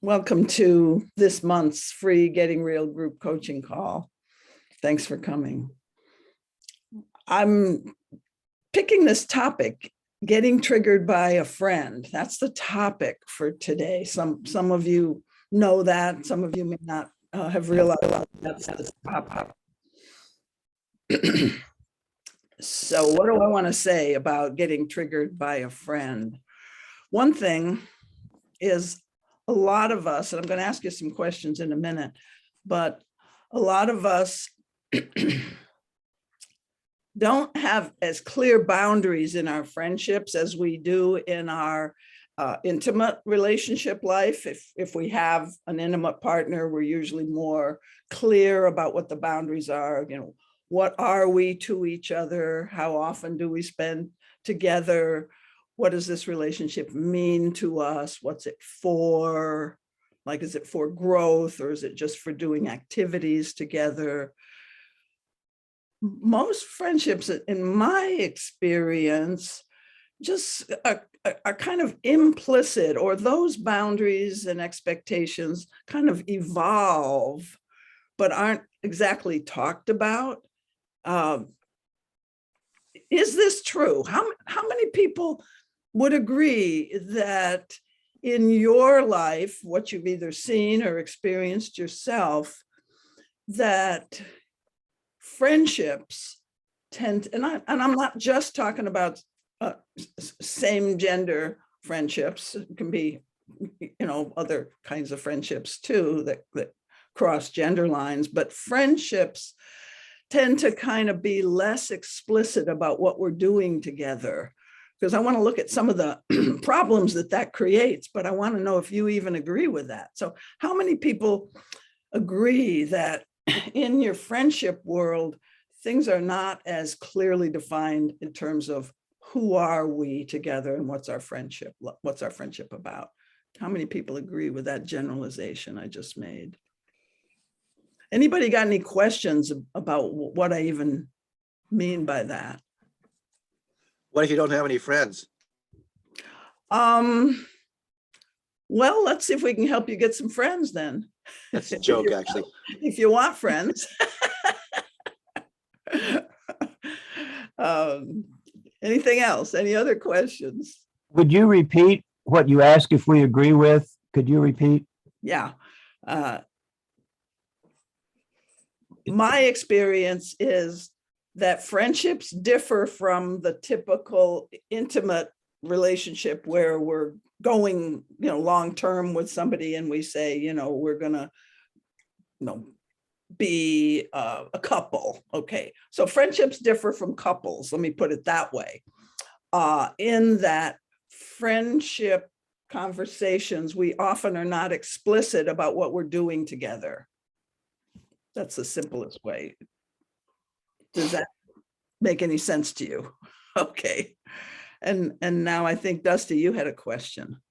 Welcome to this month's free Getting Real group coaching call. Thanks for coming. I'm picking this topic, getting triggered by a friend. That's the topic for today. Some of you know that, some of you may not have realized that's the topic. So what do I want to say about getting triggered by a friend? One thing is, a lot of us, and I'm going to ask you some questions in a minute, but a lot of us don't have as clear boundaries in our friendships as we do in our intimate relationship life. If we have an intimate partner, we're usually more clear about what the boundaries are. You know, what are we to each other? How often do we spend together? What does this relationship mean to us? What's it for? Like, is it for growth or is it just for doing activities together? Most friendships, in my experience, just are kind of implicit, or those boundaries and expectations kind of evolve, but aren't exactly talked about. Is this true? How many people would agree that in your life, what you've either seen or experienced yourself, that friendships tend, and I'm not just talking about same gender friendships, it can be, other kinds of friendships too that cross gender lines, but friendships tend to kind of be less explicit about what we're doing together, because I want to look at some of the problems that creates, but I want to know if you even agree with that. So how many people agree that in your friendship world, things are not as clearly defined in terms of who are we together and what's our friendship about? How many people agree with that generalization I just made? Anybody got any questions about what I even mean by that? What if you don't have any friends? Well, let's see if we can help you get some friends then. That's a joke, actually. If you want friends. Anything else? Any other questions? Would you repeat what you asked if we agree with? Could you repeat? Yeah. My experience is that friendships differ from the typical intimate relationship where we're going, long term with somebody and we say, we're gonna, be a couple. Okay, so friendships differ from couples. Let me put it that way. In that friendship conversations, we often are not explicit about what we're doing together. That's the simplest way. Does that make any sense to you? Okay. And now I think, Dusty, you had a question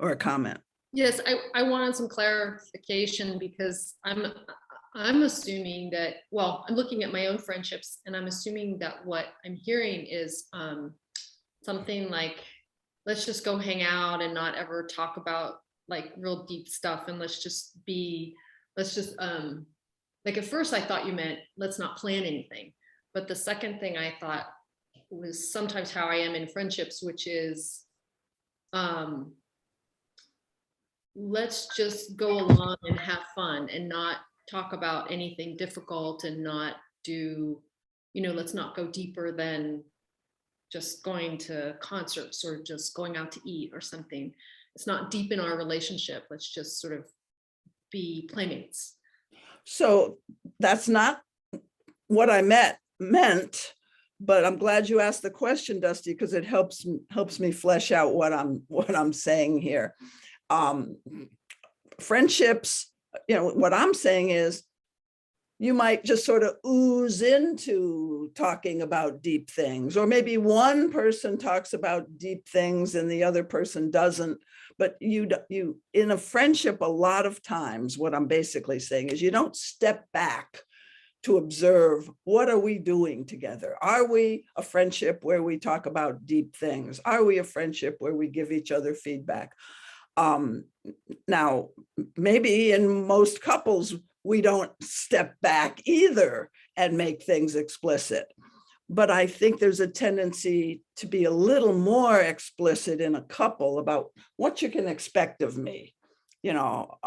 or a comment. Yes, I wanted some clarification because I'm assuming that, well, I'm looking at my own friendships and I'm assuming that what I'm hearing is something like, let's just go hang out and not ever talk about like real deep stuff. And let's just like at first I thought you meant let's not plan anything. But the second thing I thought was sometimes how I am in friendships, which is let's just go along and have fun and not talk about anything difficult and not do, let's not go deeper than just going to concerts or just going out to eat or something. It's not deep in our relationship. Let's just sort of be playmates. So that's not what I meant, but I'm glad you asked the question, Dusty, because it helps me flesh out what I'm saying here. Friendships, what I'm saying is you might just sort of ooze into talking about deep things, or maybe one person talks about deep things and the other person doesn't. But you in a friendship, a lot of times, what I'm basically saying is you don't step back to observe what are we doing together. Are we a friendship where we talk about deep things? Are we a friendship where we give each other feedback? Now, maybe in most couples, we don't step back either and make things explicit. But I think there's a tendency to be a little more explicit in a couple about what you can expect of me. You know,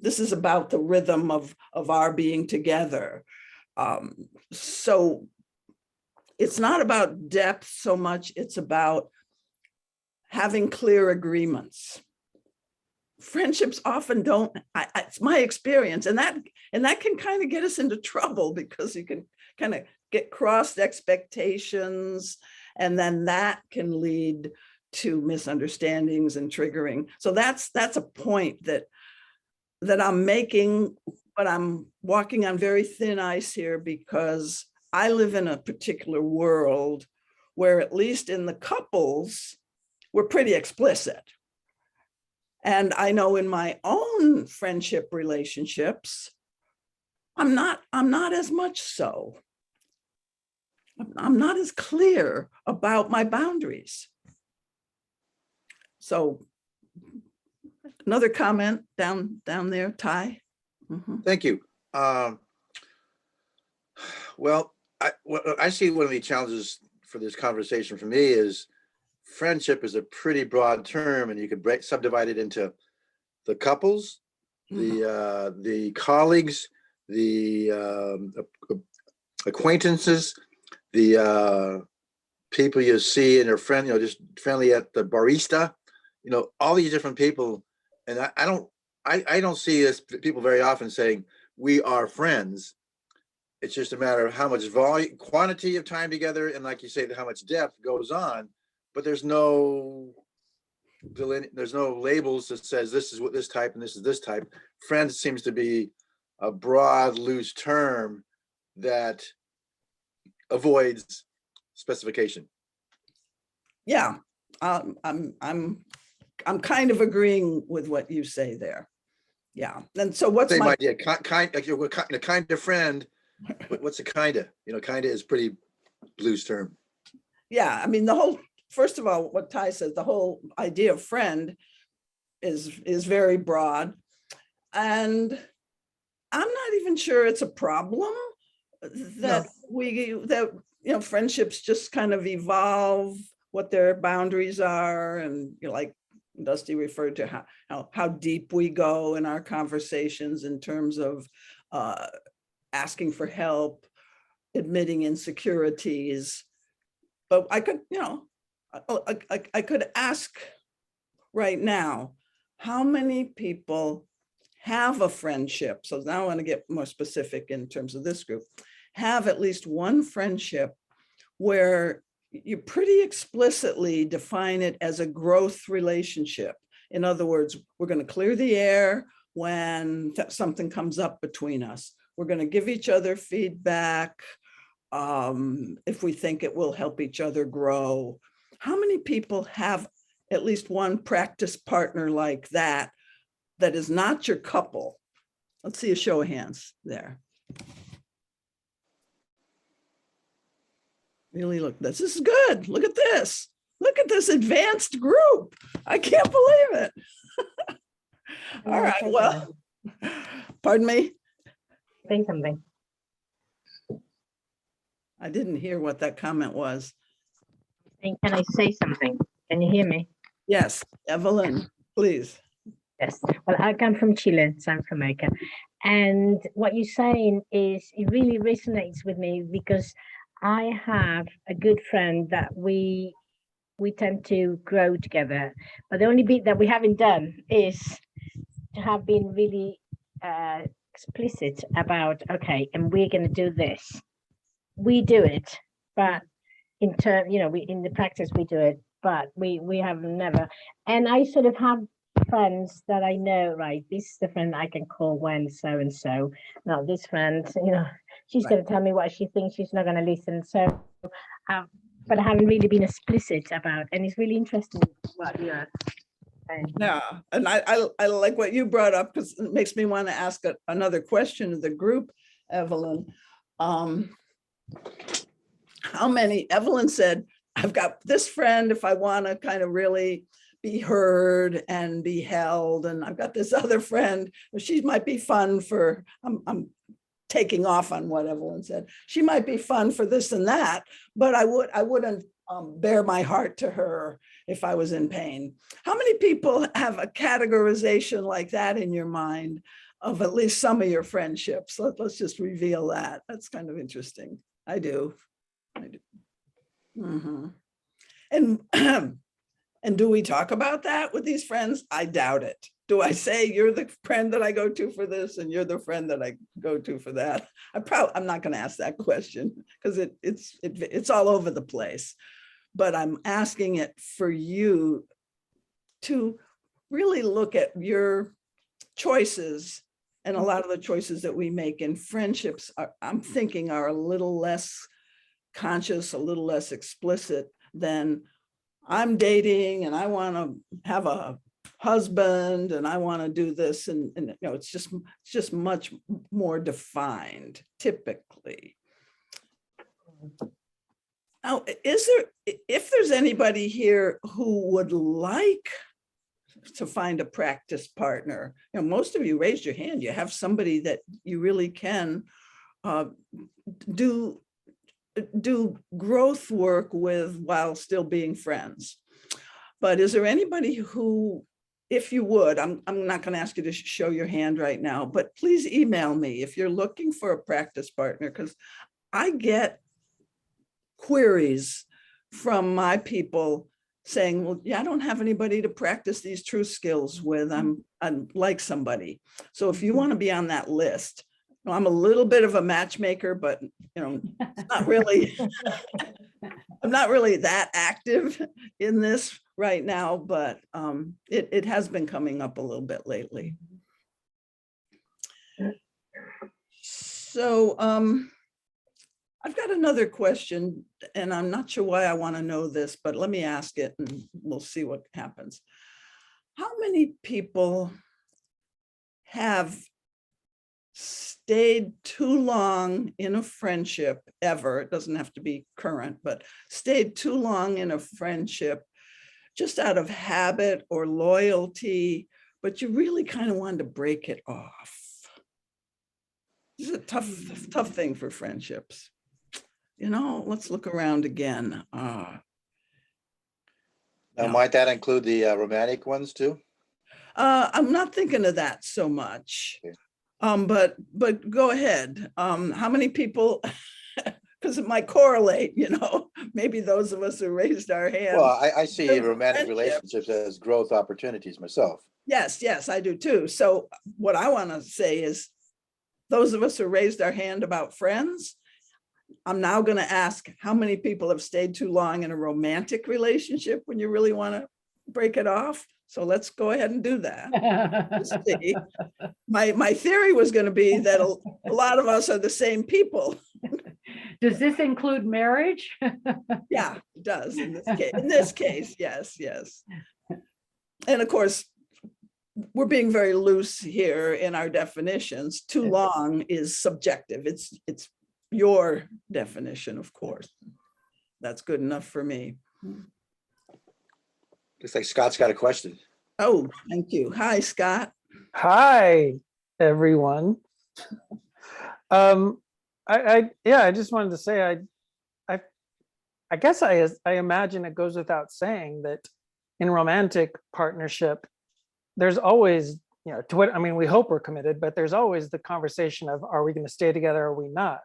this is about the rhythm of our being together. So it's not about depth so much, it's about having clear agreements. Friendships often don't, it's my experience, and that can kind of get us into trouble, because you can kind of get crossed expectations, and then that can lead to misunderstandings and triggering. So that's a point that I'm making, but I'm walking on very thin ice here, because I live in a particular world where, at least in the couples, we're pretty explicit. And I know in my own friendship relationships, I'm not as much so. I'm not as clear about my boundaries. So another comment down there, Ty. Mhm. Thank you. Well, I see one of the challenges for this conversation for me is friendship is a pretty broad term, and you could subdivide it into the couples, the colleagues, the acquaintances, the people you see and are friend, just friendly at the barista, all these different people. And I don't see this people very often saying we are friends. It's just a matter of how much volume, quantity of time together, and like you say, how much depth goes on. But there's no labels that says this is what this type and this is this type. Friends seems to be a broad, loose term that avoids specification. Yeah, I'm kind of agreeing with what you say there. Yeah, and so what's Same my idea? Kind, like you're a kind of friend. What's a kinda? Kinda is pretty loose term. Yeah, I mean, first of all, what Ty says, the whole idea of friend is very broad, and I'm not even sure it's a problem that friendships just kind of evolve, what their boundaries are, and like Dusty referred to how deep we go in our conversations in terms of asking for help, admitting insecurities. But I could, I could ask right now, how many people have a friendship? So now I want to get more specific in terms of this group. Have at least one friendship where you pretty explicitly define it as a growth relationship. In other words, we're going to clear the air when something comes up between us. We're going to give each other feedback if we think it will help each other grow. How many people have at least one practice partner like that is not your couple? Let's see a show of hands there. Really look, this is good. Look at this. Look at this advanced group. I can't believe it. All right, well, pardon me? Say something. I didn't hear what that comment was. Can I say something? Can you hear me? Yes, Evelyn, please. Yes. Well, I come from Chile, so I'm from America. And what you're saying is, it really resonates with me, because I have a good friend that we tend to grow together. But the only bit that we haven't done is to have been really explicit about, okay, and we're going to do this. We do it, but in the practice we do it, but we have never. And I sort of have friends that I know, right, this is the friend I can call when so and so. Now this friend, she's Right. going to tell me what she thinks, she's not going to listen. So but I haven't really been explicit about, and it's really interesting what you're saying. Yeah, and I like what you brought up, because it makes me want to ask another question of the group, Evelyn. How many, Evelyn said, I've got this friend, if I want to kind of really be heard and be held. And I've got this other friend, she might be fun for, I'm taking off on what Evelyn said. She might be fun for this and that, but I wouldn't bare my heart to her if I was in pain. How many people have a categorization like that in your mind of at least some of your friendships? Let's just reveal that. That's kind of interesting. I do. Mhm. And and do we talk about that with these friends? I doubt it. Do I say you're the friend that I go to for this and you're the friend that I go to for that? I'm not going to ask that question because it's all over the place. But I'm asking it for you to really look at your choices, and a lot of the choices that we make in friendships I'm thinking are a little less conscious, a little less explicit than I'm dating and I want to have a husband and I want to do this, and you know, it's just much more defined typically. Now, if there's anybody here who would like to find a practice partner, you know, most of you raised your hand, you have somebody that you really can do growth work with while still being friends. But is there anybody who, if you would, I'm not going to ask you to show your hand right now, but please email me if you're looking for a practice partner, because I get queries from my people saying, well, yeah, I don't have anybody to practice these truth skills with. I'm like somebody. So if you want to be on that list, I'm a little bit of a matchmaker, but you know, it's not really, I'm not really that active in this right now, but it has been coming up a little bit lately. So I've got another question, and I'm not sure why I want to know this, but let me ask it and we'll see what happens. How many people have stayed too long in a friendship ever? It doesn't have to be current, but stayed too long in a friendship just out of habit or loyalty, but you really kind of wanted to break it off. This is a tough thing for friendships. You know, let's look around again. Now, Yeah. might that include the romantic ones too? I'm not thinking of that so much. Okay. But go ahead. How many people, because it might correlate, you know, maybe those of us who raised our hands. Well, I see Friendship. romantic relationships as growth opportunities myself. Yes, I do too. So what I want to say is, those of us who raised our hand about friends, I'm now going to ask how many people have stayed too long in a romantic relationship when you really want to break it off. So let's go ahead and do that. Let's see. My theory was going to be that a lot of us are the same people. Does this include marriage? Yeah, it does in this case. In this case, yes. And of course, we're being very loose here in our definitions. Too long is subjective. It's your definition, of course. That's good enough for me. Looks like Scott's got a question. Oh, thank you. Hi, Scott. Hi, everyone. I just wanted to say I guess I imagine it goes without saying that in romantic partnership, there's always, you know, to what I mean, we hope we're committed, but there's always the conversation of, are we going to stay together? Or are we not?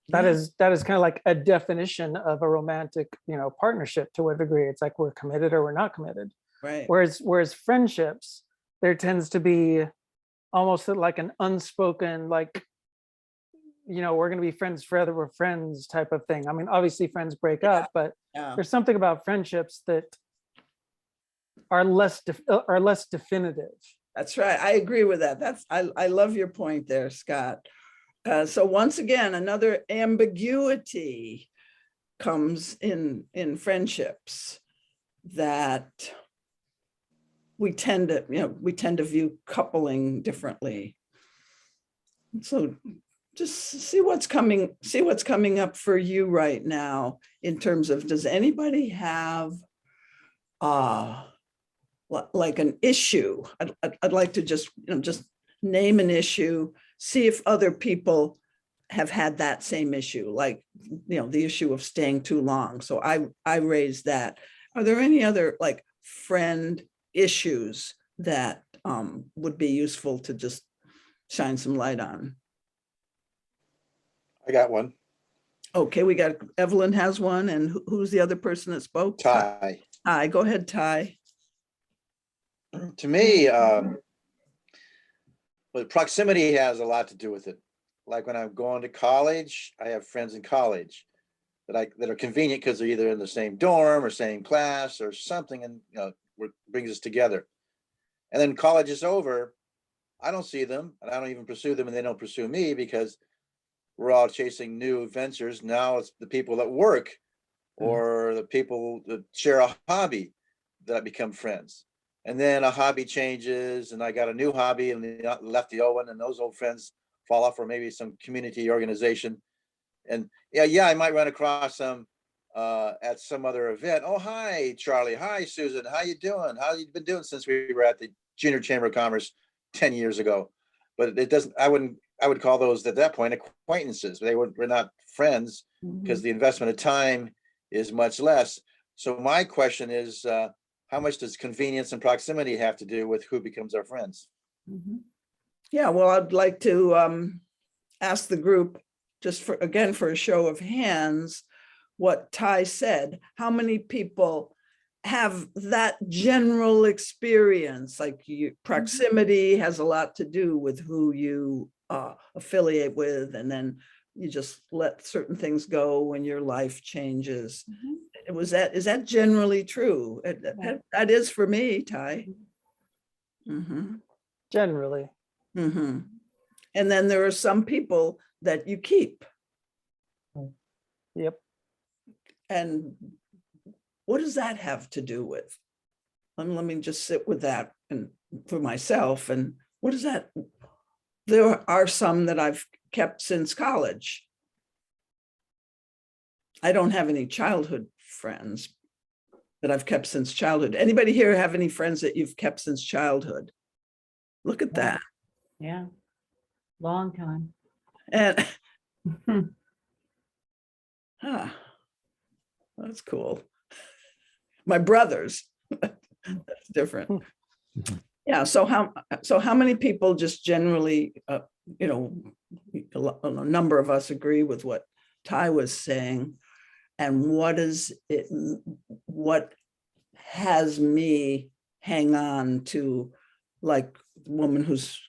That is kind of like a definition of a romantic, you know, partnership to a degree. It's like we're committed or we're not committed. Right. Whereas friendships, there tends to be almost like an unspoken, like, you know, we're going to be friends forever, we're friends type of thing. I mean, obviously friends break up, but there's something about friendships that are less definitive. That's right. I agree with that. I love your point there, Scott. So once again, another ambiguity comes in friendships that we tend to view coupling differently. So just see what's coming up for you right now in terms of, does anybody have like an issue. I'd like to just, just name an issue, see if other people have had that same issue, like, the issue of staying too long. So I raised that. Are there any other like friend issues that would be useful to just shine some light on? I got one. Okay, we got, Evelyn has one, and who's the other person that spoke? Ty. Ty, go ahead, Ty. To me, but proximity has a lot to do with it. Like when I'm going to college, I have friends in college that are convenient because they're either in the same dorm or same class or something, and what brings us together. And then college is over, I don't see them, and I don't even pursue them, and they don't pursue me because we're all chasing new ventures. Now it's the people that work or the people that share a hobby that become friends. And then a hobby changes and I got a new hobby and they left the old one, and those old friends fall off, or maybe some community organization. And yeah, I might run across them at some other event. Oh, hi, Charlie. Hi, Susan. How you doing? How you been doing since we were at the Junior Chamber of Commerce 10 years ago? But it doesn't, I would call those at that point acquaintances. We're not friends because the investment of time is much less. So my question is, how much does convenience and proximity have to do with who becomes our friends? Yeah, well, I'd like to ask the group, just for a show of hands, what Ty said. How many people have that general experience? Like proximity has a lot to do with who you affiliate with, and then you just let certain things go when your life changes. Is that generally true? That is for me, Ty. Generally. And then there are some people that you keep. Yep. And what does that have to do with? Let me just sit with that and for myself. And what is that? There are some that I've kept since college. I don't have any childhood friends that I've kept since childhood. Anybody here have any friends that you've kept since childhood? Look at that. Yeah, long time. And that's cool. My brothers, that's different. Yeah. So how many people just generally, a number of us agree with what Ty was saying, and what has me hang on to, like the woman who's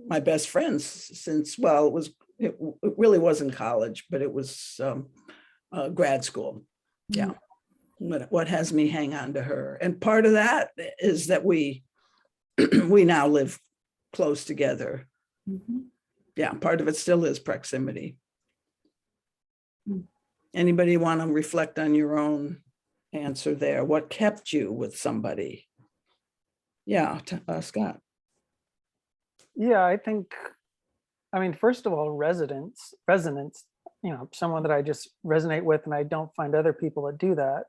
my best friend since, well, it really wasn't college, but it was grad school. Yeah. What has me hang on to her? And part of that is that we now live close together. Yeah, part of it still is proximity. Anybody want to reflect on your own answer there? What kept you with somebody? Yeah, Scott. Yeah, I think, first of all, resonance, someone that I just resonate with, and I don't find other people that do that.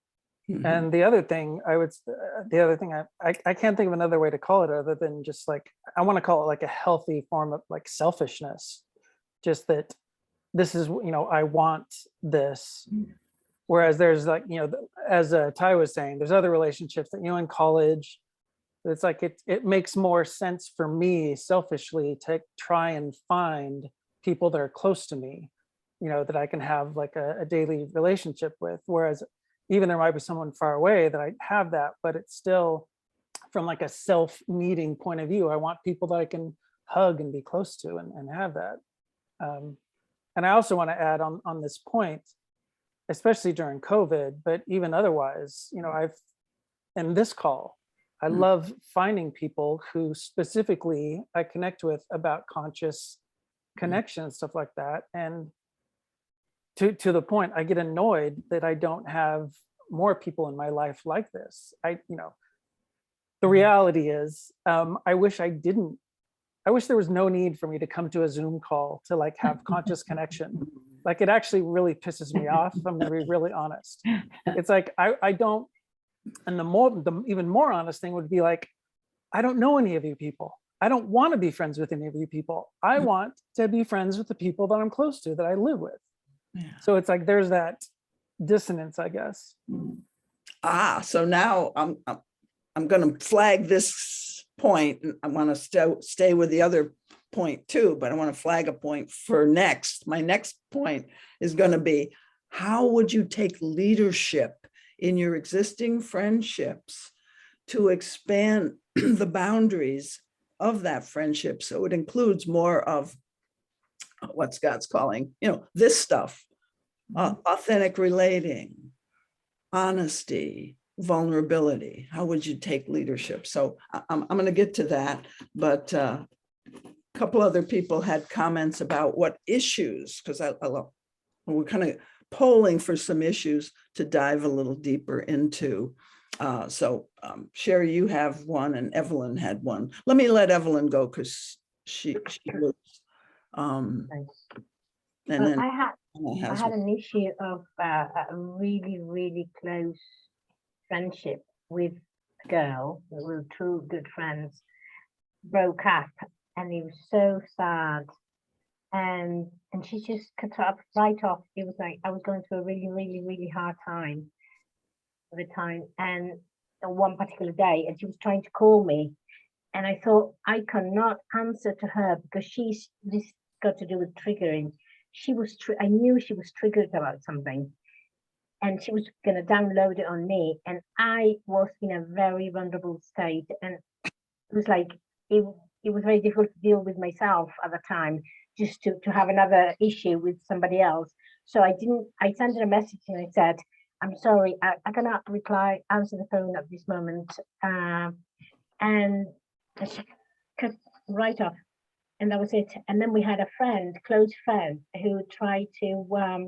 And the other thing I can't think of another way to call it other than just like, I want to call it like a healthy form of like selfishness, just that this is, I want this. Whereas there's like, as Ty was saying, there's other relationships that, in college, it's like, it makes more sense for me selfishly to try and find people that are close to me, that I can have like a daily relationship with. Whereas even there might be someone far away that I have that, but it's still from like a self-needing point of view. I want people that I can hug and be close to and have that. And I also want to add on this point, especially during COVID, but even otherwise, in this call, I love finding people who specifically I connect with about conscious connection and stuff like that. And to the point, I get annoyed that I don't have more people in my life like this. The reality is, I wish there was no need for me to come to a Zoom call to like have conscious connection. Like it actually really pisses me off, if I'm gonna be really honest. It's like, I don't, and the even more honest thing would be like, I don't know any of you people. I don't want to be friends with any of you people. I want to be friends with the people that I'm close to, that I live with. Yeah. So it's like there's that dissonance, I guess. So now I'm going to flag this point, and I want to stay with the other point too, but I want to flag a point for next. My next point is going to be, how would you take leadership in your existing friendships to expand the boundaries of that friendship so it includes more of what Scott's calling, this stuff, authentic relating, honesty, vulnerability? How would you take leadership? So I'm going to get to that, but a couple other people had comments about what issues, because we're kind of polling for some issues to dive a little deeper into. So Sherry, you have one, and Evelyn had one. Let me let Evelyn go, because she was, and Well, then I had Anna I has had one. an issue of a really, really close friendship with a girl. We were two good friends, broke up, and it was so sad. And she just cut up right off. It was like I was going through a really, really, really hard time at the time. And on one particular day, and she was trying to call me. And I thought, I cannot answer to her because this got to do with triggering. I knew she was triggered about something, and she was going to download it on me. And I was in a very vulnerable state. And it was like, it was very difficult to deal with myself at the time, just to have another issue with somebody else. So I sent her a message and I said, I'm sorry, I cannot answer the phone at this moment. And she cut right off. And that was it. And then we had a close friend, who tried to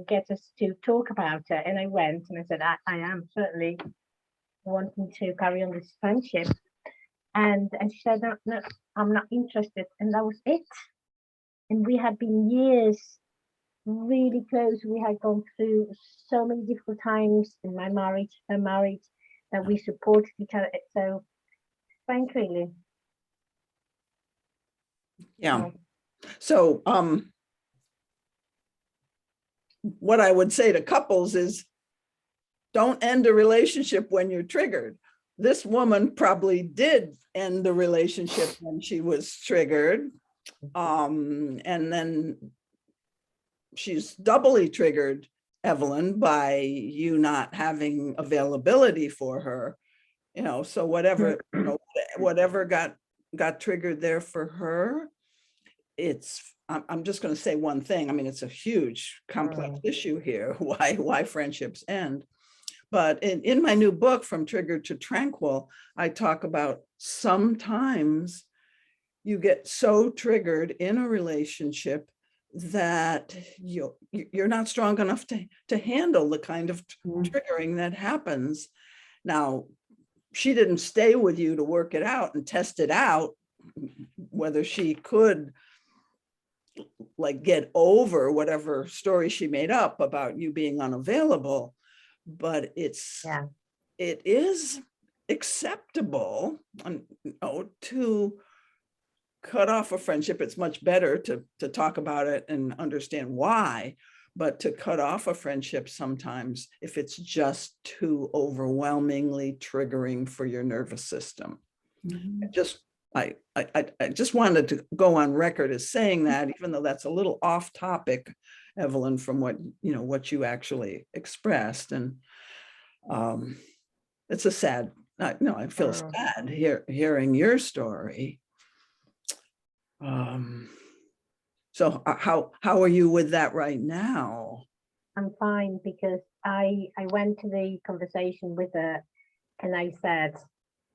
get us to talk about it. And I went and I said, I am certainly wanting to carry on this friendship. And she said, no, I'm not interested. And that was it. And we had been years really close. We had gone through so many difficult times in my marriage, her marriage, that we supported each other. So frankly, Yeah. So what I would say to couples is, don't end a relationship when you're triggered. This woman probably did end the relationship when she was triggered. And then she's doubly triggered, Evelyn, by you not having availability for her. So whatever, whatever got triggered there for her, I'm just going to say one thing. I mean, it's a huge, complex issue here, why friendships end. But in my new book, From Triggered to Tranquil, I talk about sometimes you get so triggered in a relationship that you're not strong enough to handle the kind of triggering that happens. Now, she didn't stay with you to work it out and test it out, whether she could like get over whatever story she made up about you being unavailable, but it is acceptable to cut off a friendship. It's much better to talk about it and understand why, but to cut off a friendship sometimes if it's just too overwhelmingly triggering for your nervous system. I just wanted to go on record as saying that, even though that's a little off topic, Evelyn, from what you actually expressed. And it's a sad, I feel sad hearing your story. So how are you with that right now? I'm fine, because I went to the conversation with her and I said,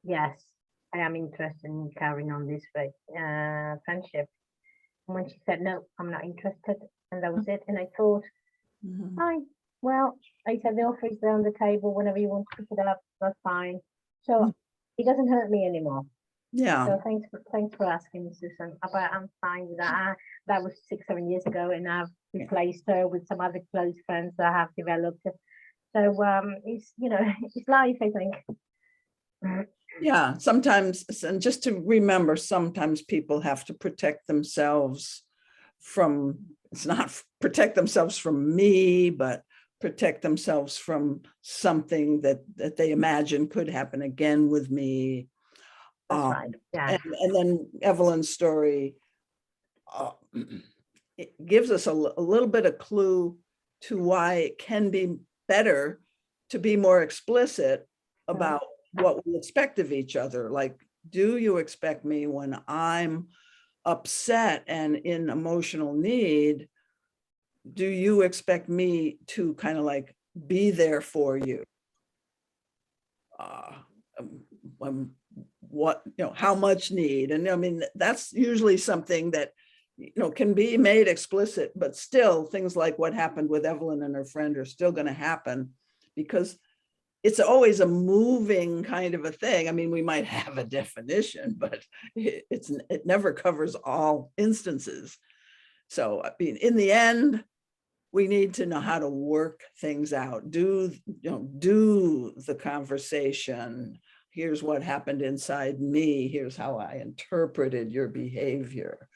yes, I am interested in carrying on this friendship. And when she said, no, I'm not interested, and that was it. And I thought, fine, well, I said, the offer is there on the table. Whenever you want to pick it up, that's fine. So it doesn't hurt me anymore. Yeah. So thanks for asking, Susan. But I'm fine with that. That was 6-7 years ago, and I've replaced her with some other close friends that I have developed. So it's it's life, I think. Yeah, sometimes, and just to remember, sometimes people have to protect themselves from, it's not protect themselves from me, but protect themselves from something that they imagine could happen again with me. That's Um, right. Yeah. and then Evelyn's story, uh, it gives us a little bit of clue to why it can be better to be more explicit about what we expect of each other. Like, do you expect me when I'm upset and in emotional need? Do you expect me to kind of like be there for you? Uh, what, how much need? And I mean, that's usually something that, can be made explicit, but still things like what happened with Evelyn and her friend are still going to happen because it's always a moving kind of a thing. I mean, we might have a definition, but it never covers all instances. So, I mean, in the end, we need to know how to work things out. Do the conversation. Here's what happened inside me. Here's how I interpreted your behavior.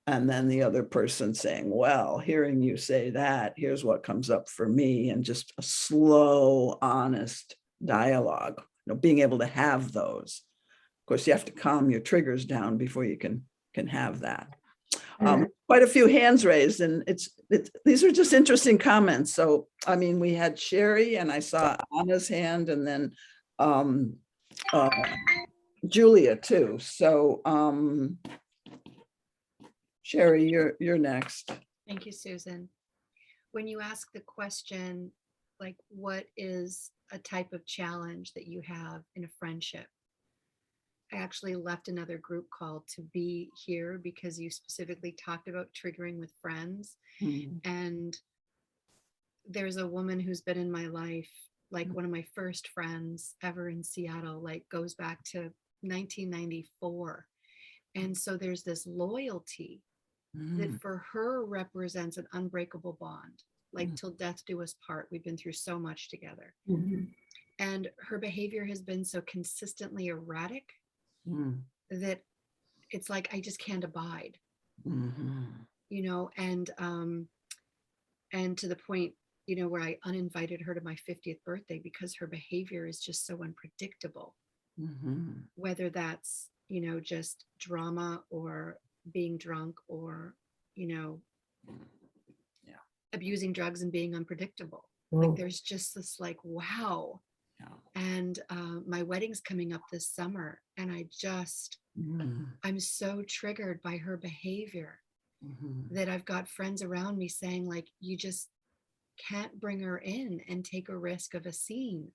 And then the other person saying, well, hearing you say that, here's what comes up for me, and just a slow, honest dialogue, being able to have those. Of course, you have to calm your triggers down before you can have that. Quite a few hands raised, and these are just interesting comments. So, I mean, we had Sherry, and I saw Anna's hand, and then Julia too. So, Sherry, you're next. Thank you, Susan. When you ask the question, like, what is a type of challenge that you have in a friendship? I actually left another group call to be here because you specifically talked about triggering with friends. And there's a woman who's been in my life, like one of my first friends ever in Seattle, like goes back to 1994. And so there's this loyalty that for her represents an unbreakable bond, like till death do us part. We've been through so much together. And her behavior has been so consistently erratic that it's like, I just can't abide, and to the point, where I uninvited her to my 50th birthday because her behavior is just so unpredictable, whether that's, just drama or being drunk or, abusing drugs and being unpredictable. Like there's just this like, wow. And my wedding's coming up this summer, and I'm so triggered by her behavior that I've got friends around me saying, like, you just can't bring her in and take a risk of a scene.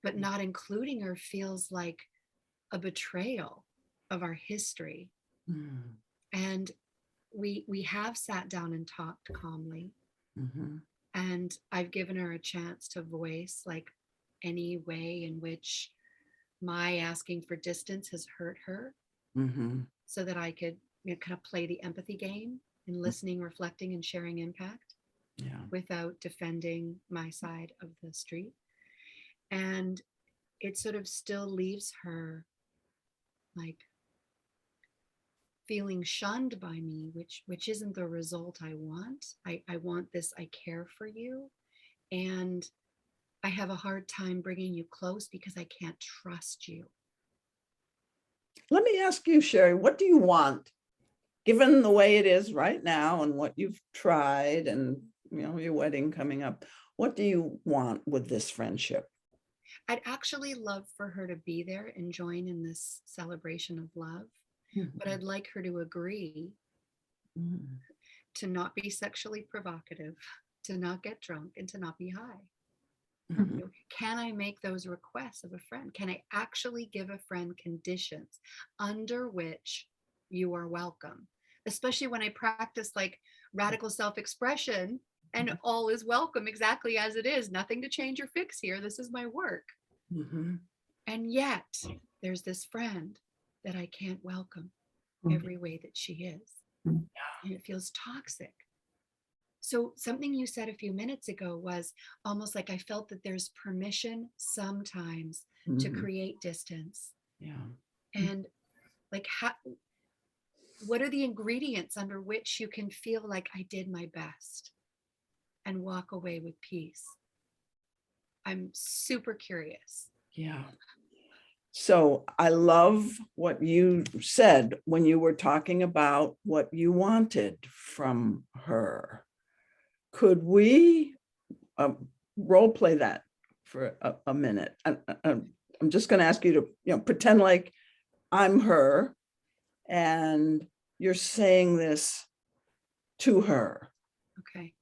But not including her feels like a betrayal of our history. And we have sat down and talked calmly. And I've given her a chance to voice like any way in which my asking for distance has hurt her, so that I could kind of play the empathy game and listening, reflecting, and sharing impact without defending my side of the street. And it sort of still leaves her like feeling shunned by me, which isn't the result I want. I want this, I care for you, and I have a hard time bringing you close because I can't trust you. Let me ask you, Sherry, what do you want? Given the way it is right now and what you've tried and, your wedding coming up, what do you want with this friendship? I'd actually love for her to be there and join in this celebration of love, but I'd like her to agree to not be sexually provocative, to not get drunk, and to not be high. Can I make those requests of a friend? Can I actually give a friend conditions under which you are welcome? Especially when I practice like radical self-expression and all is welcome exactly as it is. Nothing to change or fix here. This is my work. And yet there's this friend that I can't welcome every way that she is. And it feels toxic. So something you said a few minutes ago was almost like I felt that there's permission sometimes to Mhm. create distance. Yeah. And like, what are the ingredients under which you can feel like I did my best and walk away with peace? I'm super curious. Yeah. So I love what you said when you were talking about what you wanted from her. Could we role play that for a minute? I'm just going to ask you to, pretend like I'm her and you're saying this to her, Okay.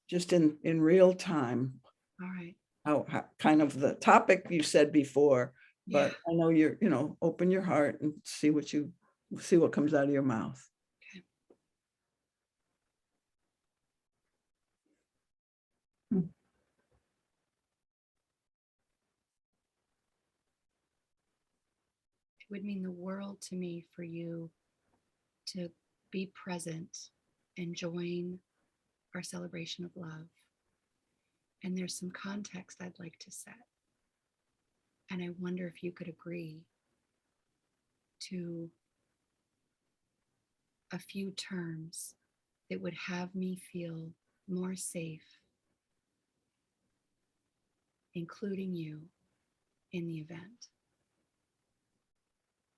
just in real time. All right. How kind of the topic you said before, but Yeah. I know you're, open your heart and see what comes out of your mouth. Okay. It would mean the world to me for you to be present and join our celebration of love. And there's some context I'd like to set. And I wonder if you could agree to a few terms that would have me feel more safe, including you in the event.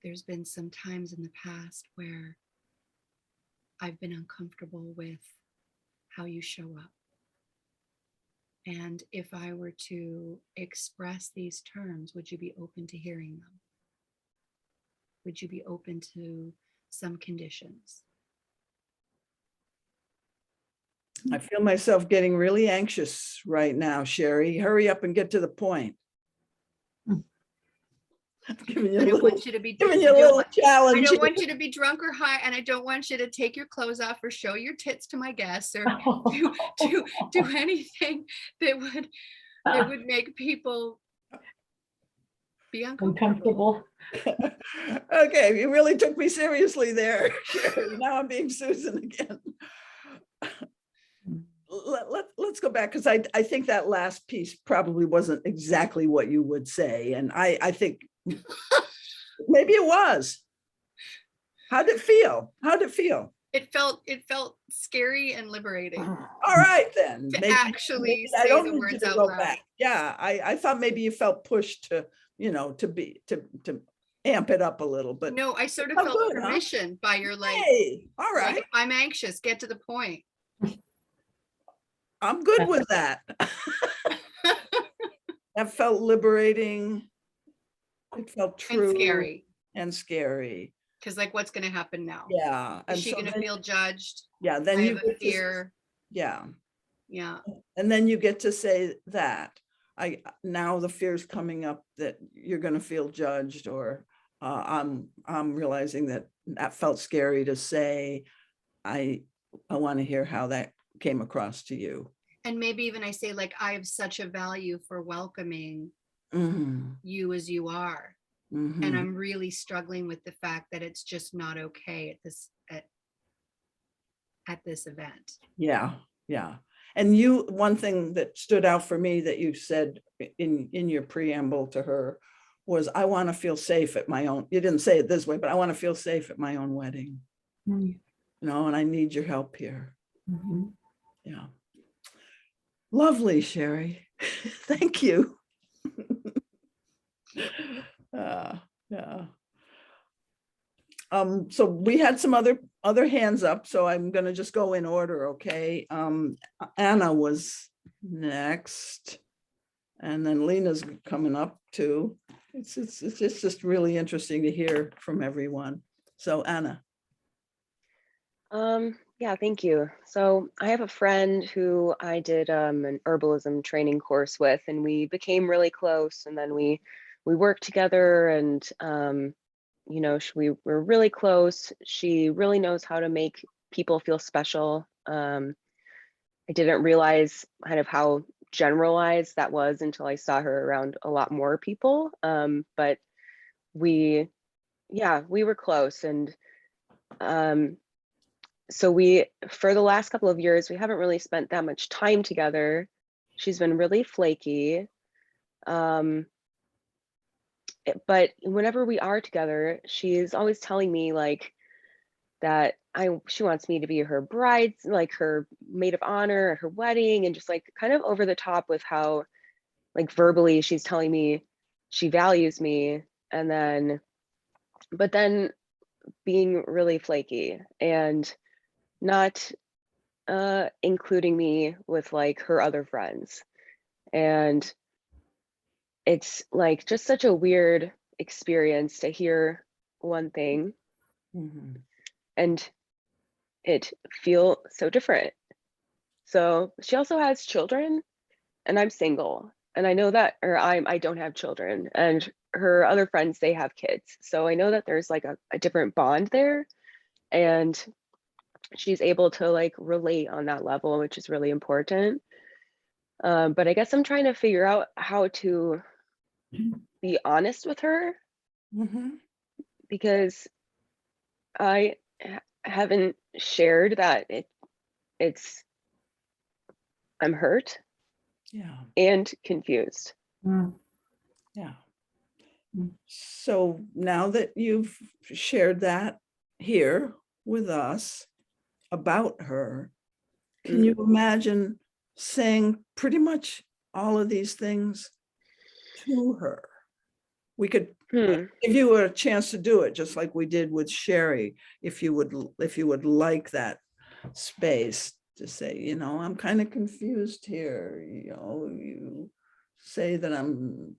There's been some times in the past where I've been uncomfortable with how you show up. And if I were to express these terms, would you be open to hearing them? Would you be open to some conditions? I feel myself getting really anxious right now, Sherry. Hurry up and get to the point. Giving you I a don't little, want you to be giving you a I don't little want- challenge. I don't want you to be drunk or high, and I don't want you to take your clothes off or show your tits to my guests or do anything that would make people be uncomfortable. Uncomfortable. Okay, you really took me seriously there, Sherry. Now I'm being Susan again. Let's go back, because I think that last piece probably wasn't exactly what you would say. And I think maybe it was. How'd it feel? How'd it feel? It felt scary and liberating All right, then. to Maybe- actually maybe I say don't the need you words to out go loud. back. Yeah, I thought maybe you felt pushed to, to amp it up a little, but No, I sort of Oh, felt good, huh? permission by your hey, all right, like, I'm anxious, get to the point. I'm good with that. That felt liberating. It felt And true scary. and scary. Because like, what's going to happen now? Yeah. Is And she so going to then- feel judged? Yeah, then I you have a get to, fear. yeah, Yeah. and then you get to say that. Now the fear's coming up that you're gonna feel judged, or I'm realizing that felt scary to say. I want to hear how that came across to you. And maybe even I say like, I have such a value for welcoming Mhm, you as you are. mhm. And I'm really struggling with the fact that it's just not okay at this event. Yeah, yeah. And one thing that stood out for me that you said in your preamble to her was, I want to feel safe at my own, you didn't say it this way, but I want to feel safe at my own wedding. Mm. And I need your help here. Mhm. Yeah. Lovely, Sherry. Thank you. Yeah. So we had some other hands up, so I'm gonna just go in order, okay? Anna was next, and then Lena's coming up too. It's just really interesting to hear from everyone. So Anna. Yeah, thank you. So I have a friend who I did an herbalism training course with, and we became really close. And then we worked together, and we were really close. She really knows how to make people feel special. I didn't realize kind of how generalized that was until I saw her around a lot more people. But we were close, and so we, for the last couple of years, we haven't really spent that much time together. She's been really flaky. But whenever we are together, she's always telling me like that she wants me to be her bride, like her maid of honor at her wedding, and just like kind of over the top with how like verbally she's telling me she values me, and then but then being really flaky and not including me with like her other friends. And it's like just such a weird experience to hear one thing Mhm. and it feel so different. So she also has children and I'm single, and I know that, or I don't have children, and her other friends, they have kids. So I know that there's like a different bond there, and she's able to like relate on that level, which is really important. But I guess I'm trying to figure out how to be honest with her, Mhm. because I haven't shared that it's I'm hurt Yeah, and confused. Mm, yeah. Mm. So now that you've shared that here with us about her, can you imagine saying pretty much all of these things to her? We could Hmm. give you a chance to do it, just like we did with Sherry, if you would like that space to say, you know, I'm kind of confused here, you know, you say that I'm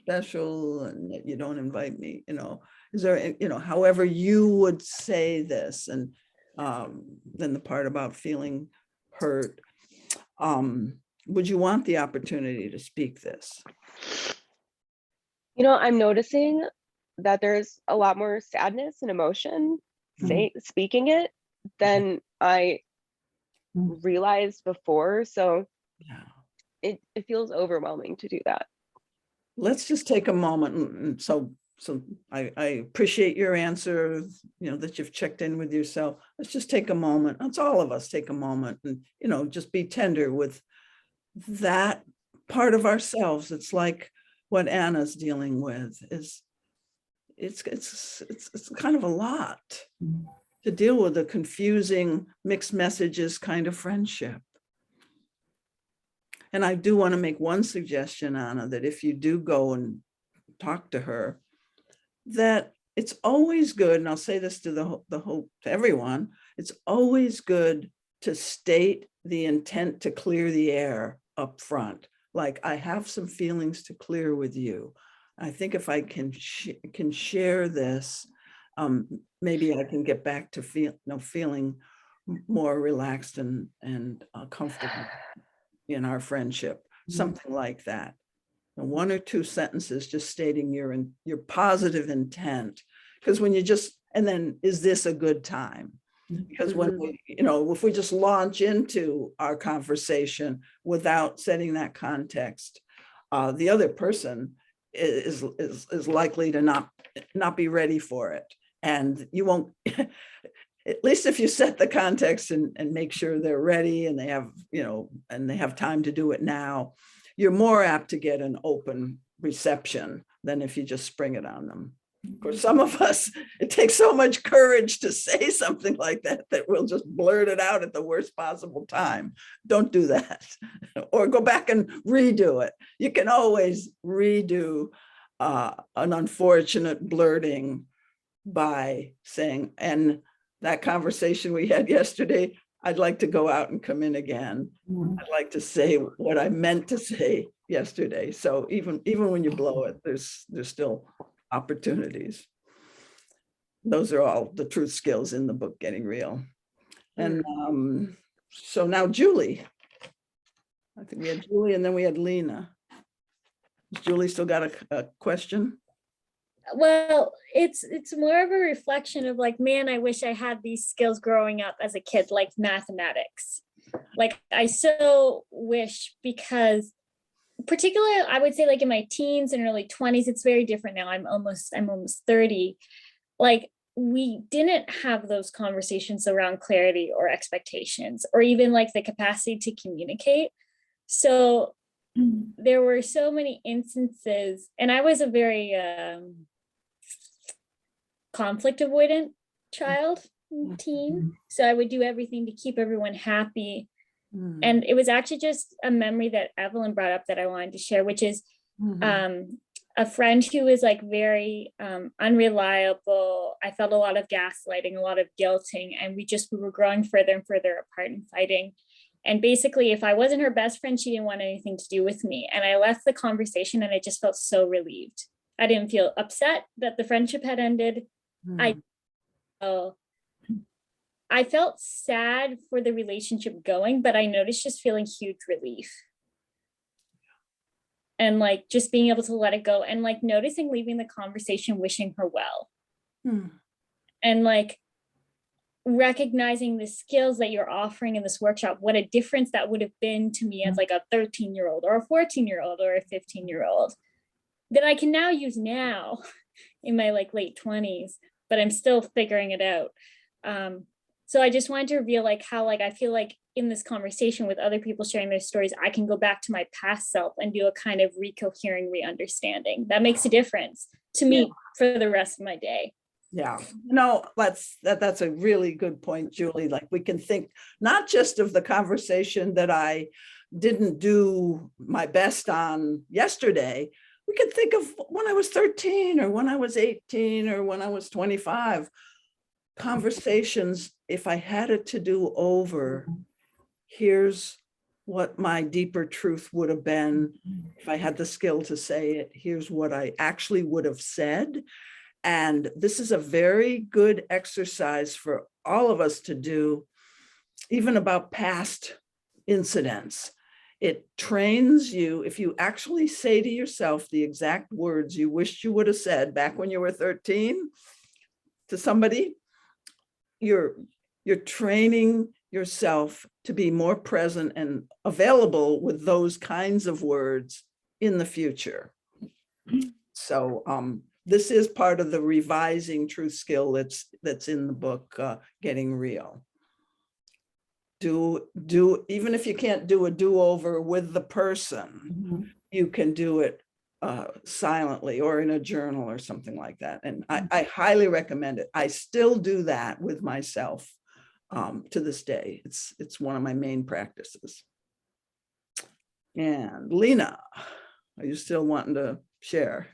special and that you don't invite me, you know, is there, you know, however you would say this, and then the part about feeling hurt, would you want the opportunity to speak this? You know, I'm noticing that there's a lot more sadness and emotion speaking it than I Mm. realized before. So Yeah. it feels overwhelming to do that. Let's just take a moment. And so I appreciate your answer, you know, that you've checked in with yourself. Let's just take a moment. Let's all of us take a moment and, you know, just be tender with that part of ourselves. It's like what Anna's dealing with is it's kind of a lot Mm. to deal with, a confusing mixed messages kind of friendship. And I do want to make one suggestion, Anna, that if you do go and talk to her, that it's always good, and I'll say this to to everyone, it's always good to state the intent to clear the air up front. Like, I have some feelings to clear with you. I think if I can share this, maybe I can get back to feeling more relaxed and comfortable in our friendship, something like that. And one or two sentences just stating your positive intent. Because when you just, and then, is this a good time? Because when we, you know, if we just launch into our conversation without setting that context, the other person is likely to not be ready for it. And you won't, at least if you set the context and make sure they're ready and they have, you know, and they have time to do it now, you're more apt to get an open reception than if you just spring it on them. Of course, some of us, it takes so much courage to say something like that we'll just blurt it out at the worst possible time. Don't do that. Or go back and redo it. You can always redo an unfortunate blurting by saying, and that conversation we had yesterday, I'd like to go out and come in again. I'd like to say what I meant to say yesterday. So even when you blow it, there's still opportunities. Those are all the truth skills in the book, Getting Real. And so now Julie. I think we had Julie and then we had Lena. Has Julie still got a question? Well, it's more of a reflection of like, man, I wish I had these skills growing up as a kid, like mathematics. Like, I so wish, because particularly I would say like in my teens and early 20s, it's very different now. I'm almost 30. Like, we didn't have those conversations around clarity or expectations, or even like the capacity to communicate. So there were so many instances, and I was a very conflict avoidant child, teen. So I would do everything to keep everyone happy. And it was actually just a memory that Evelyn brought up that I wanted to share, which is a friend who was like very unreliable. I felt a lot of gaslighting, a lot of guilting, and we were growing further and further apart and fighting. And basically, if I wasn't her best friend, she didn't want anything to do with me. And I left the conversation and I just felt so relieved. I didn't feel upset that the friendship had ended. I felt sad for the relationship going, but I noticed just feeling huge relief. And like just being able to let it go, and like noticing leaving the conversation, wishing her well. And like recognizing the skills that you're offering in this workshop, what a difference that would have been to me as like a 13-year-old or a 14-year-old or a 15-year-old that I can now use now in my like late 20s, but I'm still figuring it out. So I just wanted to reveal like how like I feel like in this conversation with other people sharing their stories, I can go back to my past self and do a kind of recohering, re-understanding. That makes a difference to me for the rest of my day. Yeah, no, that's a really good point, Julie. Like we can think not just of the conversation that I didn't do my best on yesterday. We can think of when I was 13 or when I was 18 or when I was 25. Conversations, if I had it to do over, here's what my deeper truth would have been if I had the skill to say it. Here's what I actually would have said. And this is a very good exercise for all of us to do, even about past incidents. It trains you, if you actually say to yourself the exact words you wished you would have said back when you were 13 to somebody, you're training yourself to be more present and available with those kinds of words in the future. So this is part of the revising truth skill that's in the book, Getting Real. Do even if you can't do a do-over with the person, you can do it silently or in a journal or something like that. And I highly recommend it. I still do that with myself to this day. It's one of my main practices. And Lena, are you still wanting to share?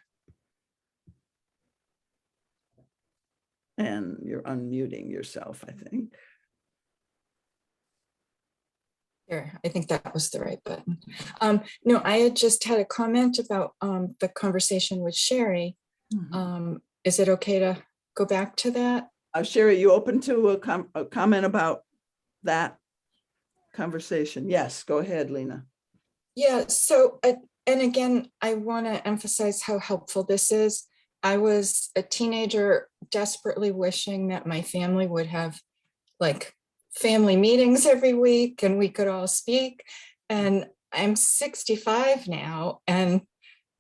And you're unmuting yourself, I think. Here, I think that was the right button. No, I had just had a comment about the conversation with Sherry. Is it okay to go back to that? Sherry, you open to a comment about that conversation? Yes, go ahead, Lena. Yeah, so, and again, I want to emphasize how helpful this is. I was a teenager desperately wishing that my family would have like family meetings every week and we could all speak. And I'm 65 now. And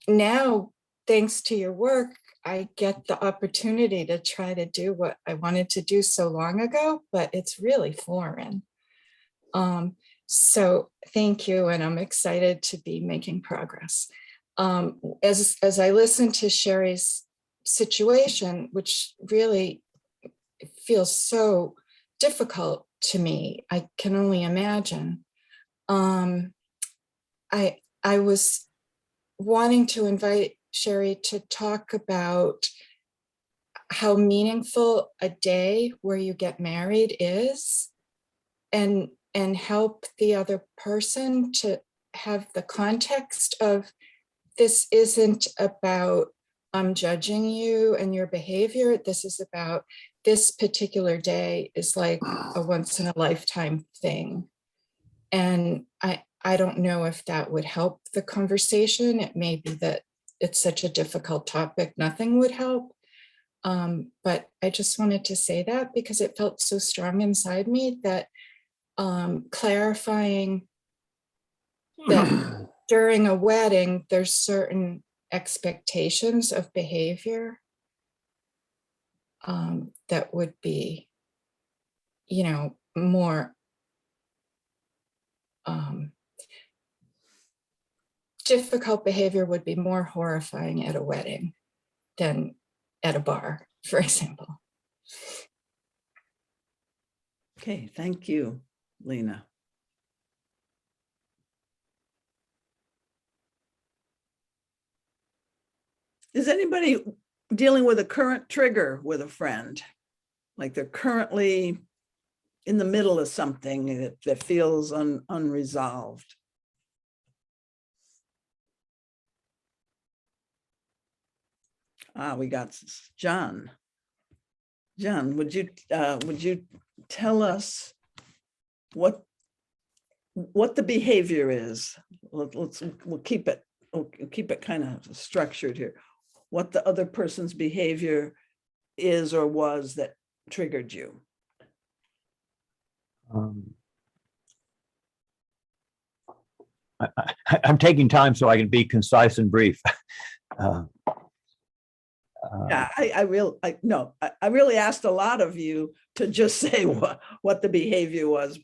now, thanks to your work, I get the opportunity to try to do what I wanted to do so long ago, but it's really foreign. So thank you. And I'm excited to be making progress. As I listen to Sherry's situation, which really feels so difficult to me, I can only imagine. I was wanting to invite Sherry to talk about how meaningful a day where you get married is, and help the other person to have the context of this isn't about I'm judging you and your behavior. This is about this particular day is like a once in a lifetime thing. And I don't know if that would help the conversation. It may be that it's such a difficult topic, nothing would help. But I just wanted to say that because it felt so strong inside me that clarifying that during a wedding, there's certain expectations of behavior. that would be, you know, more difficult behavior would be more horrifying at a wedding than at a bar, for example. Okay, thank you, Lena. Is anybody dealing with a current trigger with a friend? Like they're currently in the middle of something that feels unresolved? We got John. John, would you tell us what the behavior is? We'll keep it kind of structured here. What the other person's behavior is or was that triggered you? I'm taking time so I can be concise and brief. Yeah, I really asked a lot of you to just say what the behavior was,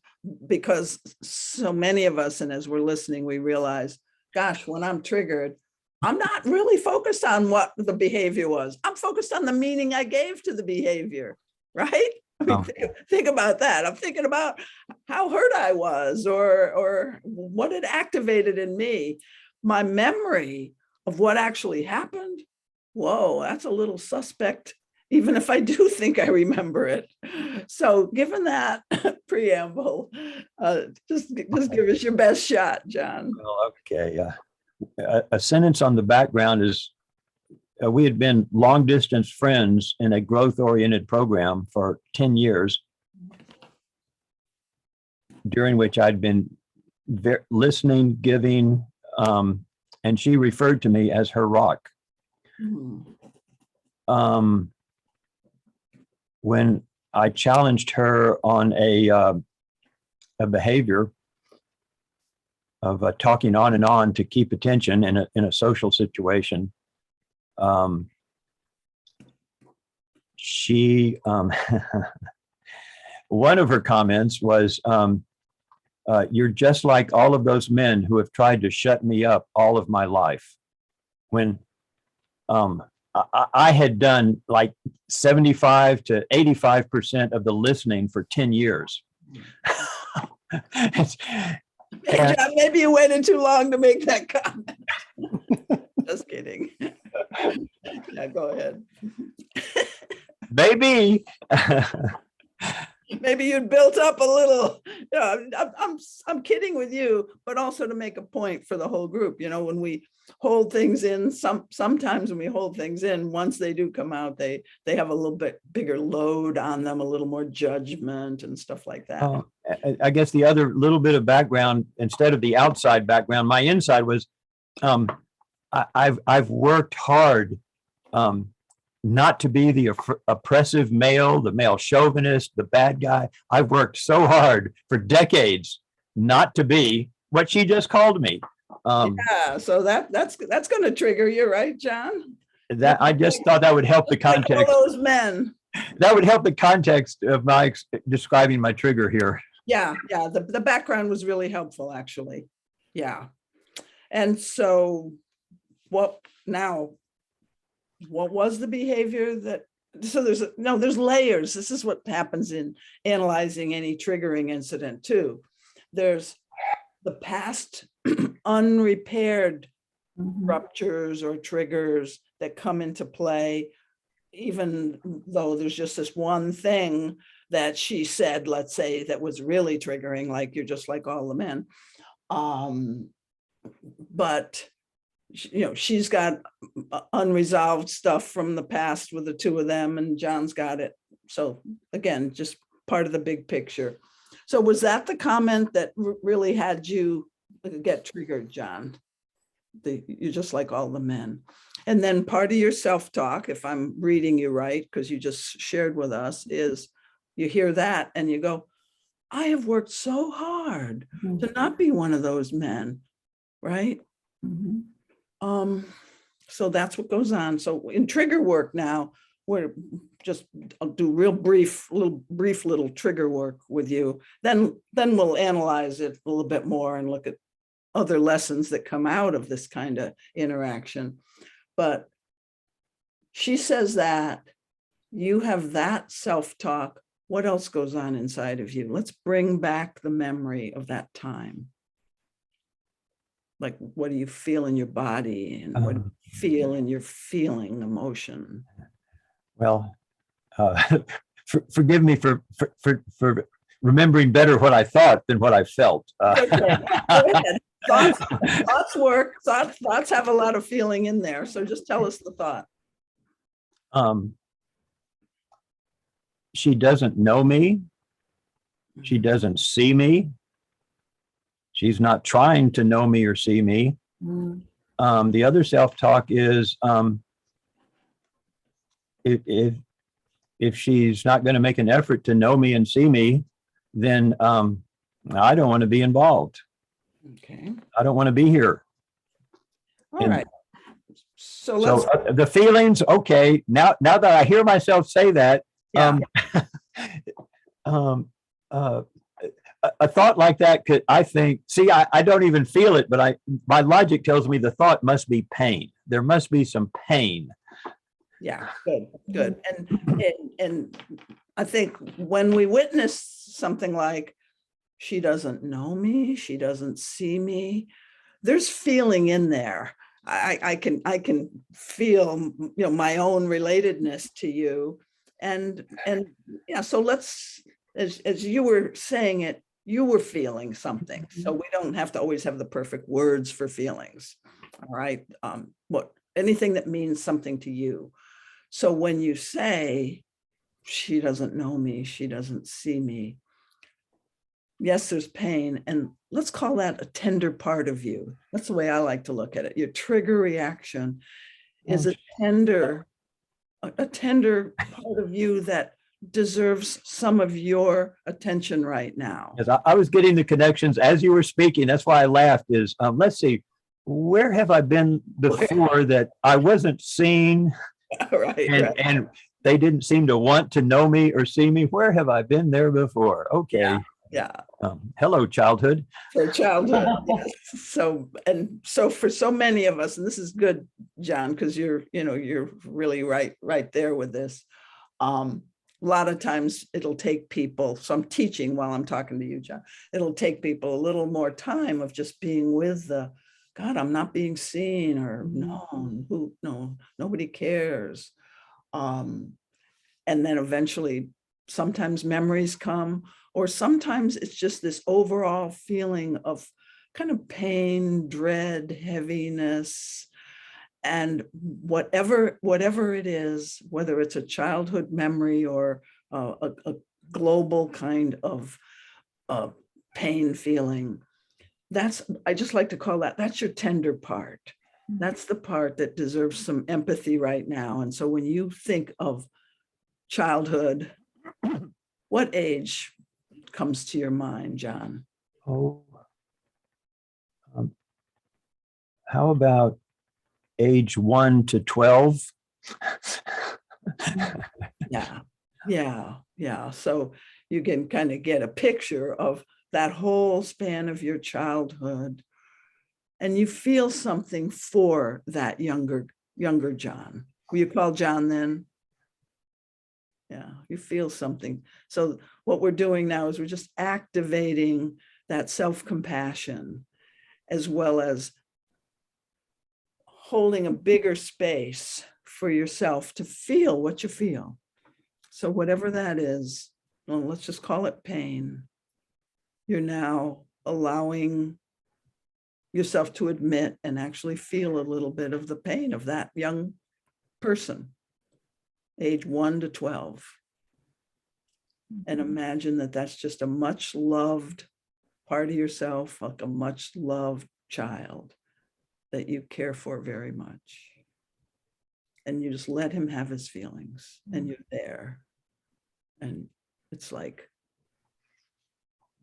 because so many of us, and as we're listening, we realize, gosh, when I'm triggered, I'm not really focused on what the behavior was. I'm focused on the meaning I gave to the behavior, right? I mean, think about that. I'm thinking about how hurt I was or what it activated in me. My memory of what actually happened, whoa, that's a little suspect, even if I do think I remember it. So given that preamble, just give us your best shot, John. Well, okay. A sentence on the background is, we had been long distance friends in a growth oriented program for 10 years, during which I'd been listening, giving, and she referred to me as her rock. When I challenged her on a behavior of talking on and on to keep attention in a social situation, she one of her comments was, you're just like all of those men who have tried to shut me up all of my life. When I had done like 75 to 85% of the listening for 10 years. Hey, John, maybe you waited too long to make that comment. Just kidding. Yeah, go ahead. Maybe. Maybe you'd built up a little, you know, I'm kidding with you, but also to make a point for the whole group. You know, when we hold things in, sometimes when we hold things in, once they do come out, they have a little bit bigger load on them, a little more judgment and stuff like that. I guess the other little bit of background, instead of the outside background, my inside was, I've worked hard not to be the oppressive male, the male chauvinist, the bad guy. I've worked so hard for decades not to be what she just called me. Yeah, so that's going to trigger you, right, John? That I just thought that would help the context. Like all those men. That would help the context of my describing my trigger here. Yeah, the background was really helpful, actually. Yeah. And so what was the behavior that, so there's layers. This is what happens in analyzing any triggering incident too. There's the past unrepaired ruptures or triggers that come into play, even though there's just this one thing that she said, let's say, that was really triggering, like you're just like all the men. But you know, she's got unresolved stuff from the past with the two of them, and John's got it. So again, just part of the big picture. So was that the comment that really had you get triggered, John? You're just like all the men. And then part of your self-talk, if I'm reading you right, because you just shared with us, is you hear that and you go, I have worked so hard to not be one of those men, right? So that's what goes on. So in trigger work now, we're just, I'll do real brief little trigger work with you. Then we'll analyze it a little bit more and look at other lessons that come out of this kind of interaction. But she says that you have that self-talk. What else goes on inside of you? Let's bring back the memory of that time. Like, what do you feel in your body, and what do you feel in your feeling emotion? Well, forgive me for remembering better what I thought than what I felt. Okay, go ahead. Thoughts work. Thoughts have a lot of feeling in there. So just tell us the thought. She doesn't know me. She doesn't see me. She's not trying to know me or see me. The other self-talk is if she's not going to make an effort to know me and see me, then I don't want to be involved. Okay. I don't want to be here. All right. So So let's. the feelings, okay. Now that I hear myself say that, Yeah. A thought like that could, I think, see, I don't even feel it, but my logic tells me the thought must be pain. There must be some pain. Yeah, good. And I think when we witness something like, she doesn't know me, she doesn't see me, there's feeling in there. I can feel, my own relatedness to you. And yeah, so let's, as you were saying it, you were feeling something. So we don't have to always have the perfect words for feelings. All right. Anything that means something to you. So when you say, she doesn't know me, she doesn't see me, yes, there's pain. And let's call that a tender part of you. That's the way I like to look at it. Your trigger reaction is a tender part of you that deserves some of your attention right now. Because I was getting the connections as you were speaking. That's why I laughed is, let's see, where have I been before that I wasn't seen? Right. And they didn't seem to want to know me or see me. Where have I been there before? Okay. Yeah. Hello, childhood. For childhood. Yes. So for so many of us, and this is good, John, because you're really right there with this. A lot of times it'll take people, so I'm teaching while I'm talking to you, John. It'll take people a little more time of just being with the, God, I'm not being seen or known. No, nobody cares. And then eventually, sometimes memories come, or sometimes it's just this overall feeling of kind of pain, dread, heaviness, and whatever it is, whether it's a childhood memory or a global kind of pain feeling, I just like to call that's your tender part. That's the part that deserves some empathy right now. And so when you think of childhood, what age comes to your mind, John? Oh, how about age 1 to 12? Yeah. So you can kind of get a picture of that whole span of your childhood, and you feel something for that younger John. Were you called John then? Yeah, you feel something. So what we're doing now is we're just activating that self-compassion, as well as holding a bigger space for yourself to feel what you feel. So whatever that is, well, let's just call it pain. You're now allowing yourself to admit and actually feel a little bit of the pain of that young person, age 1 to 12. And imagine that that's just a much loved part of yourself, like a much loved child that you care for very much. And you just let him have his feelings, and you're there. And it's like,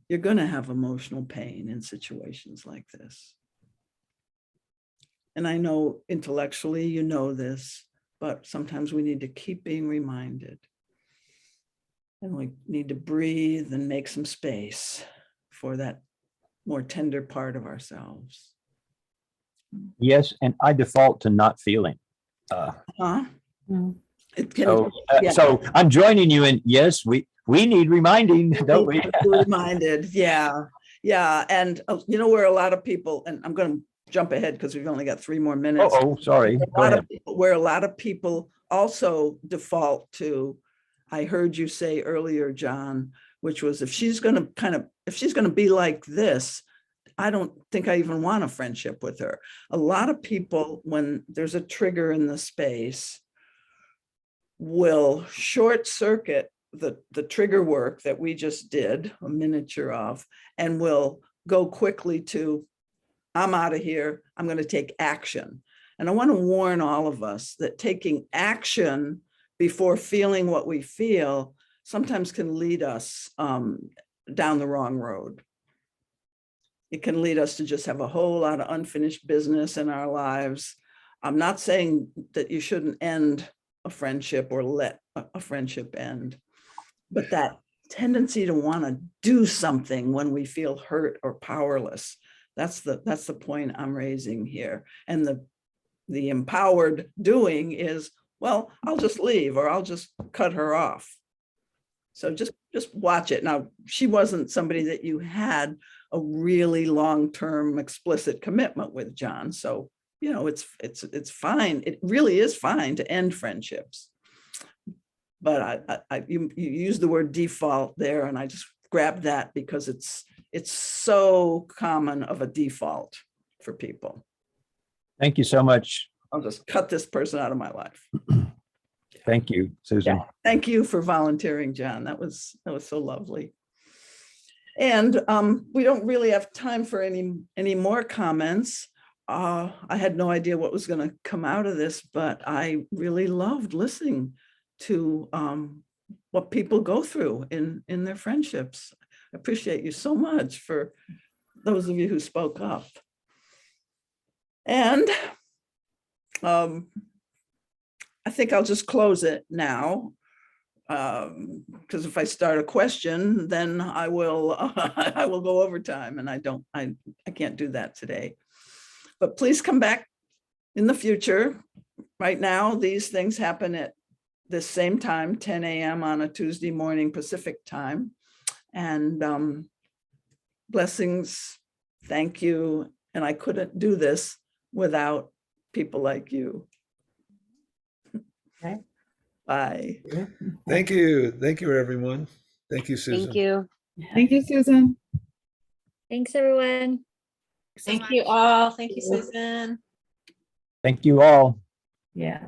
you're going to have emotional pain in situations like this. And I know intellectually, you know this, but sometimes we need to keep being reminded. And we need to breathe and make some space for that more tender part of ourselves. Yes, and I default to not feeling. Huh? It can, So, yeah. so I'm joining you in, yes, we need reminding, don't we? Reminded, yeah, yeah. And you know where a lot of people, and I'm going to jump ahead because we've only got 3 more minutes. Oh, sorry. A Go lot ahead. of people, where a lot of people also default to, I heard you say earlier, John, which was if she's going to be like this, I don't think I even want a friendship with her. A lot of people, when there's a trigger in the space, will short circuit the trigger work that we just did, a miniature of, and will go quickly to, I'm out of here, I'm going to take action. And I want to warn all of us that taking action before feeling what we feel sometimes can lead us down the wrong road. It can lead us to just have a whole lot of unfinished business in our lives. I'm not saying that you shouldn't end a friendship or let a friendship end, but that tendency to want to do something when we feel hurt or powerless, that's the point I'm raising here. And the empowered doing is, well, I'll just leave or I'll just cut her off. So just watch it. Now, she wasn't somebody that you had a really long-term explicit commitment with, John. So, you know, it's fine. It really is fine to end friendships. But you use the word default there, and I just grabbed that because it's so common of a default for people. Thank you so much. I'll just cut this person out of my life. Thank you, Susan. Yeah. Thank you for volunteering, John. That was so lovely. And we don't really have time for any more comments. I had no idea what was going to come out of this, but I really loved listening to what people go through in their friendships. I appreciate you so much for those of you who spoke up. And I think I'll just close it now, because if I start a question, then I will I will go over time, and I can't do that today. But please come back in the future. Right now, these things happen at the same time, 10 a.m. on a Tuesday morning Pacific time. And blessings, thank you. And I couldn't do this without people like you. Okay. Bye. Thank you. Thank you, everyone. Thank you, Susan. Thank you. Thank you, Susan. Thanks, everyone. So Thank much. you all. Thank you, Susan. Thank you all. Yeah.